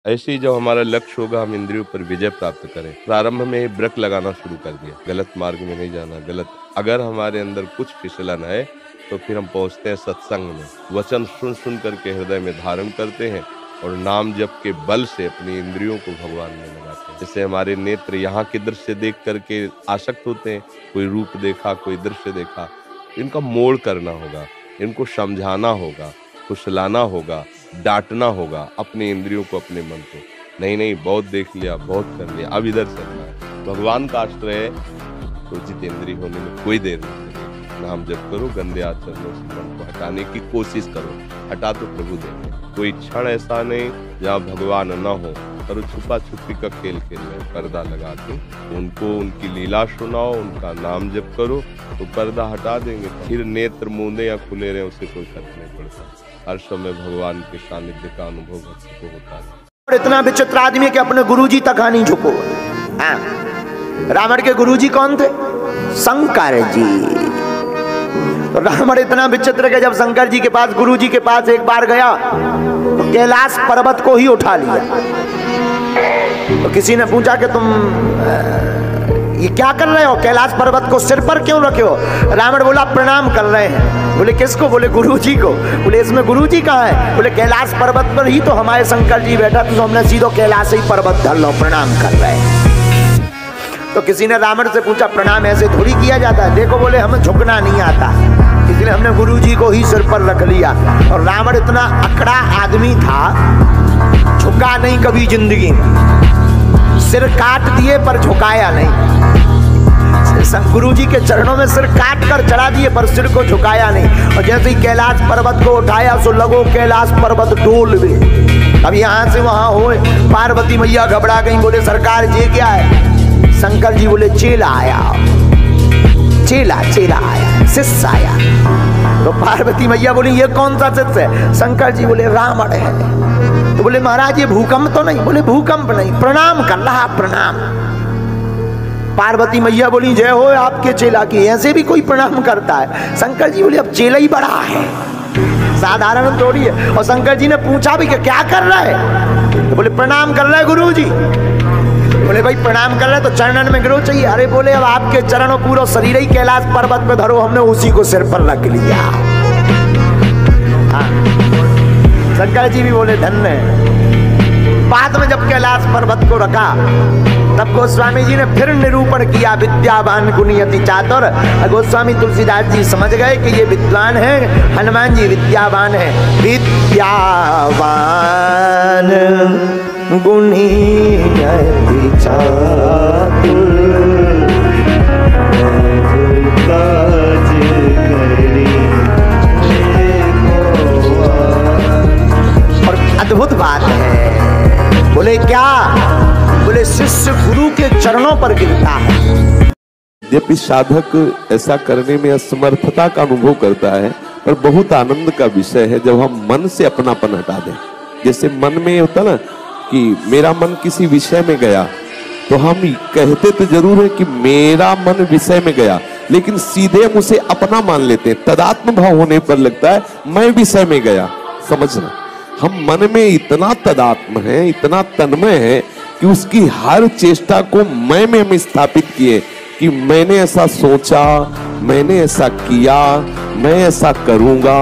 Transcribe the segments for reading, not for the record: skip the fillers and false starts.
ऐसे ही जब हमारा लक्ष्य होगा हम इंद्रियों पर विजय प्राप्त करें। प्रारंभ में ही ब्रेक लगाना शुरू कर दिया, गलत मार्ग में नहीं जाना, गलत अगर हमारे अंदर कुछ फिसलन है तो फिर हम पहुंचते हैं सत्संग में, वचन सुन सुन करके हृदय में धारण करते हैं और नाम जप के बल से अपनी इंद्रियों को भगवान में लगाते हैं। जैसे हमारे नेत्र यहाँ के दृश्य देख करके आसक्त होते हैं, कोई रूप देखा, कोई दृश्य देखा, इनका मोड़ करना होगा, इनको समझाना होगा, फुसलाना होगा, डांटना होगा अपने इंद्रियों को, अपने मन को। नहीं बहुत देख लिया, बहुत कर लिया, अब इधर चलना है। भगवान का आश्रय है तो जितेंद्रिय होने में कोई देर नहीं लगेगी। नाम जप करो, गंदे आचरणों से मन को हटाने की कोशिश करो, हटा तो प्रभु देंगे। कोई क्षण ऐसा नहीं जहाँ भगवान न हो, पर छुपा छुपी का खेल खेल रहे, पर्दा लगा के उनको उनकी लीला सुनाओ, उनका नाम जप करो तो पर्दा हटा देंगे। फिर नेत्र मूंदे या खुले रहे उसे कोई फर्क नहीं पड़ता। हर समय भगवान के सानिध्य का अनुभव भक्त को होता है। इतना विचित्र आदमी कि अपने गुरुजी तक नहीं झुको। रावण के गुरुजी कौन थे? शंकर जी। तो रावण इतना विचित्र कि जब शंकर जी के पास, गुरुजी के पास एक बार गया तो कैलाश पर्वत को ही उठा लिया। तो किसी ने पूछा कि तुम ये क्या कर रहे हो, कैलाश पर्वत को सिर पर क्यों रखे हो? रावण बोला प्रणाम कर रहे हैं। बोले किसको? बोले गुरुजी को। बोले इसमें गुरुजी कहाँ है? बोले कैलाश पर्वत पर ही तो हमारे शंकर जी बैठा, तो हमने सीधो कैलाश ही पर्वत धर लो, प्रणाम कर रहे हैं। तो किसी ने रावण से पूछा प्रणाम ऐसे थोड़ी किया जाता है? देखो बोले हमें झुकना नहीं आता, इसलिए हमने गुरुजी को ही सिर पर रख लिया। और रावण इतना अकड़ा आदमी था, झुका नहीं कभी जिंदगी में, सिर काट दिए पर झुकाया नहीं। गुरुजी के चरणों में सिर काट कर चढ़ा दिए पर सिर को झुकाया नहीं। और जैसे ही कैलाश पर्वत को उठाया सो लगो कैलाश पर्वत डोल गए। अब यहाँ से वहां हो, पार्वती मैया घबरा गई, बोले सरकार ये क्या है? शंकर जी बोले चेला आया, चेला आया, शिष्य आया। तो पार्वती मैया बोली ये कौन सा शिष्य है? शंकर जी बोले रावण है। तो बोले महाराज ये भूकंप तो नहीं? बोले भूकंप नहीं, प्रणाम कर रहा, प्रणाम। पार्वती मैया बोली जय हो आपके चेला की, ऐसे भी कोई प्रणाम करता है? शंकर जी बोले अब चेला ही बड़ा है, साधारण थोड़ी है। और शंकर जी ने पूछा भी कि क्या कर रहा है? तो बोले प्रणाम कर रहा है गुरुजी। बोले भाई प्रणाम कर रहे तो चरणन में गिरो चाहिए। अरे बोले अब आपके चरणों पूरा शरीर ही कैलाश पर्वत पे धरो, हमने उसी को सिर पर रख लिया। शंकर जी भी बोले धन्य। बाद में जब कैलाश पर्वत को रखा तब गोस्वामी जी ने फिर निरूपण किया विद्यावान गुणयति चातुर। गोस्वामी तुलसीदास जी समझ गए कि ये विद्वान है, हनुमान जी विद्यावान है। विद्यावान गुणयति चातुर और अद्भुत बात है। बोले क्या? बोले शिष्य गुरु के चरणों पर गिरता है। यद्यपि साधक ऐसा करने में असमर्थता का अनुभव करता है, पर बहुत आनंद का विषय है जब हम मन से अपनापन हटा दें। जैसे मन में होता ना कि मेरा मन किसी विषय में गया, तो हम कहते तो जरूर है कि मेरा मन विषय में गया, लेकिन सीधे हम उसे अपना मान लेते हैं। तदात्म भाव होने पर लगता है मैं विषय में गया। समझना, हम मन में इतना तदात्म है, इतना तन्मय है कि उसकी हर चेष्टा को मैं में हम स्थापित किए कि मैंने ऐसा सोचा, मैंने ऐसा किया, मैं ऐसा करूंगा।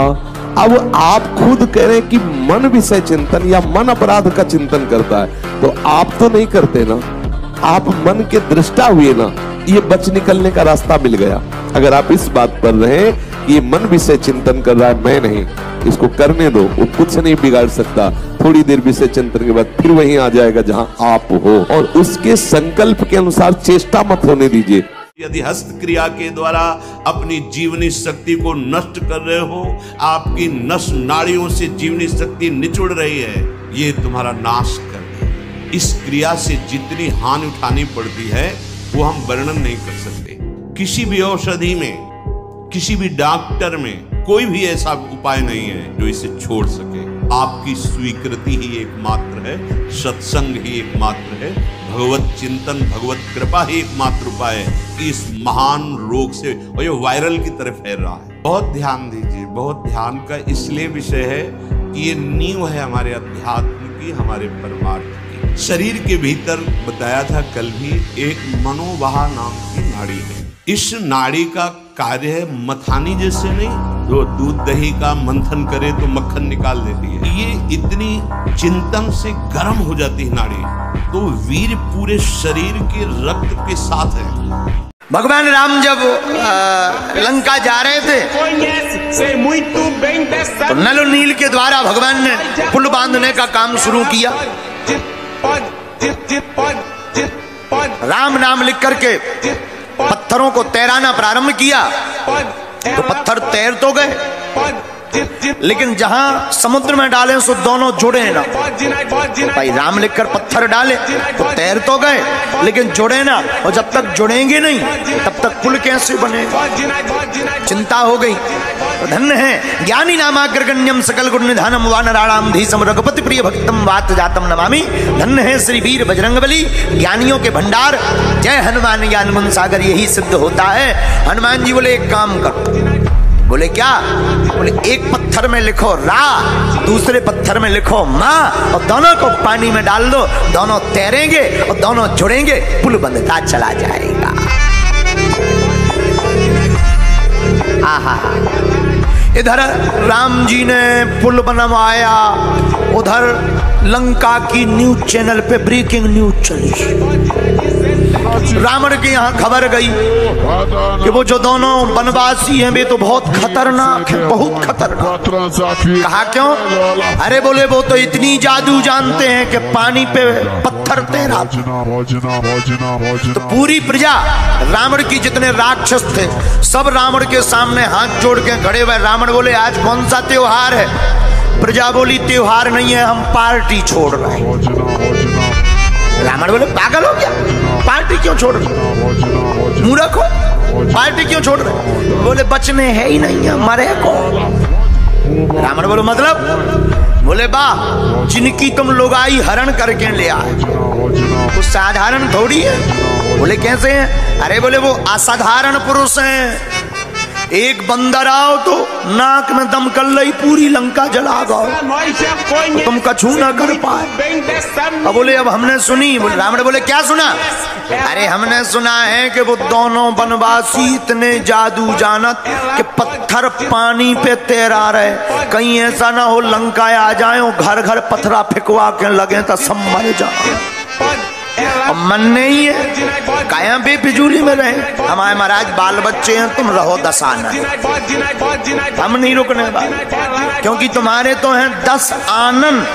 अब आप खुद कह रहे हैं कि मन विषय चिंतन या मन अपराध का चिंतन करता है, तो आप तो नहीं करते ना, आप मन के दृष्टा हुए ना। ये बच निकलने का रास्ता मिल गया। अगर आप इस बात पर रहे कि ये मन विषय चिंतन कर रहा है, मैं नहीं, इसको करने दो, वो कुछ नहीं बिगाड़ सकता। थोड़ी देर विषय चिंतन के बाद फिर वहीं आ जाएगा जहां आप हो, और उसके संकल्प के अनुसार चेष्टा मत होने दीजिए। यदि हस्त क्रिया के द्वारा अपनी जीवनी शक्ति को नष्ट कर रहे हो, आपकी नस नाड़ियों से जीवनी शक्ति निचुड़ रही है, ये तुम्हारा नाश कर दे। इस क्रिया से जितनी हानि उठानी पड़ती है वो हम वर्णन नहीं कर सकते। किसी भी औषधि में, किसी भी डॉक्टर में कोई भी ऐसा उपाय नहीं है जो इसे छोड़ सके। आपकी स्वीकृति ही एकमात्र है, सत्संग ही एकमात्र है, भगवत चिंतन, भगवत कृपा ही एकमात्र उपाय है कि इस महान रोग से, और ये वायरल की तरफ फैल रहा है। बहुत ध्यान दीजिए, बहुत ध्यान का इसलिए विषय है कि ये नींव है हमारे अध्यात्म की, होगी हमारे परमार्थ की। शरीर के भीतर बताया था कल भी एक मनोवाहा नाम की नाड़ी है। इस नाड़ी का कार्य है मथानी जैसे नहीं, जो दूध दही का मंथन करे तो मक्खन निकाल देती है, ये इतनी चिंतन से गर्म हो जाती है नाड़ी, तो वीर पूरे शरीर के रक्त के साथ है। भगवान राम जब लंका जा रहे थे तो नल और नील के द्वारा भगवान ने पुल बांधने का काम शुरू किया। राम नाम लिख करके पत्थरों को तैराना प्रारंभ किया तो पत्थर तैर तो गए, लेकिन जहां समुद्र में डाले सो दोनों जुड़े ना। तो भाई राम लिखकर पत्थर डाले तो तैर तो गए लेकिन जुड़े ना, और जब तक जुड़ेंगे नहीं तब तक पुल कैसे बनेगा। चिंता हो गई। तो धन्य है ज्ञानी नामाग्रगण्यम सकल गुण निधानम वानराणाम धीसम रघुपति प्रिय भक्तम वात जातम नमामि। धन्य है श्री वीर बजरंगबली, ज्ञानियों के भंडार। जय हनुमान ज्ञान गुण सागर, यही सिद्ध होता है। हनुमान जी बोले एक काम करो। बोले क्या? बोले एक पत्थर में लिखो रा, दूसरे पत्थर में लिखो माँ, और दोनों को पानी में डाल दो, दोनों तैरेंगे और दोनों जुड़ेंगे, पुल बनता चला जाएगा। आहा, इधर राम जी ने पुल बनवाया, उधर लंका की न्यूज चैनल पे ब्रेकिंग न्यूज चली। रावण के यहाँ खबर गई कि वो जो दोनों वनवासी हैं वे तो बहुत खतरनाक है, बहुत खतरनाक। कहा क्यों? अरे बोले वो तो इतनी जादू जानते हैं कि पानी पे पत्थर तैरा। तो पूरी प्रजा, रावण की जितने राक्षस थे सब रावण के सामने हाथ जोड़ के खड़े हुए। रावण बोले आज कौन सा त्योहार है? प्रजा बोली त्योहार नहीं है, हम पार्टी छोड़ रहे हैं। रावण बोले पागल हो गया, पार्टी क्यों छोड़ रहे? मूर्ख हो, पार्टी क्यों छोड़ रहे? बोले बचने है ही नहीं है, मरे को। रावण बोले मतलब? बोले बा जिनकी तुम लुगाई हरण करके ले आए वो साधारण थोड़ी है। बोले कैसे हैं? अरे बोले वो असाधारण पुरुष हैं। एक बंदर आओ तो नाक में दम कर लई, पूरी लंका जला गो, तुम कछु ना कर पाए। अब बोले अब हमने सुनी। बोले रावण बोले क्या सुना? अरे हमने सुना है कि वो दोनों वनवासी इतने जादू जानत कि पत्थर पानी पे तैरा रहे, कहीं ऐसा ना हो लंका आ जाए घर घर पत्थरा फेंकवा के लगे तो सब मर जाए। अब मन नहीं है, काया बेफिजूली में रहे। हमारे महाराज बाल बच्चे हैं, तुम रहो 10 आनन, हम नहीं रुकने वाले, क्योंकि तुम्हारे तो हैं 10 आनन,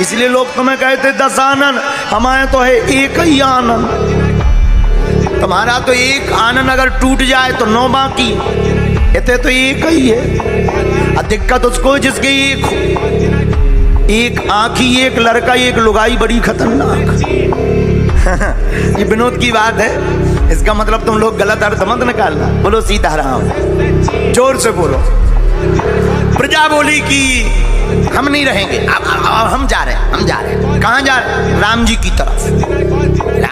इसलिए लोग तुम्हें कहते 10 आनन। हमारे तो है एक ही आनन। तुम्हारा तो एक आनन अगर टूट जाए तो 9 बाकी, इतने तो एक ही है। दिक्कत उसको जिसके एक आंखी, एक लड़का, एक लुगाई, बड़ी खतरनाक। ये विनोद की बात है, इसका मतलब तुम लोग गलत अर्थ मत निकालना। बोलो सीताराम, जोर से बोलो। प्रजा बोली कि हम नहीं रहेंगे, अब हम जा रहे हैं, हम जा रहे हैं। कहाँ जा रहे हैं? राम जी की तरफ।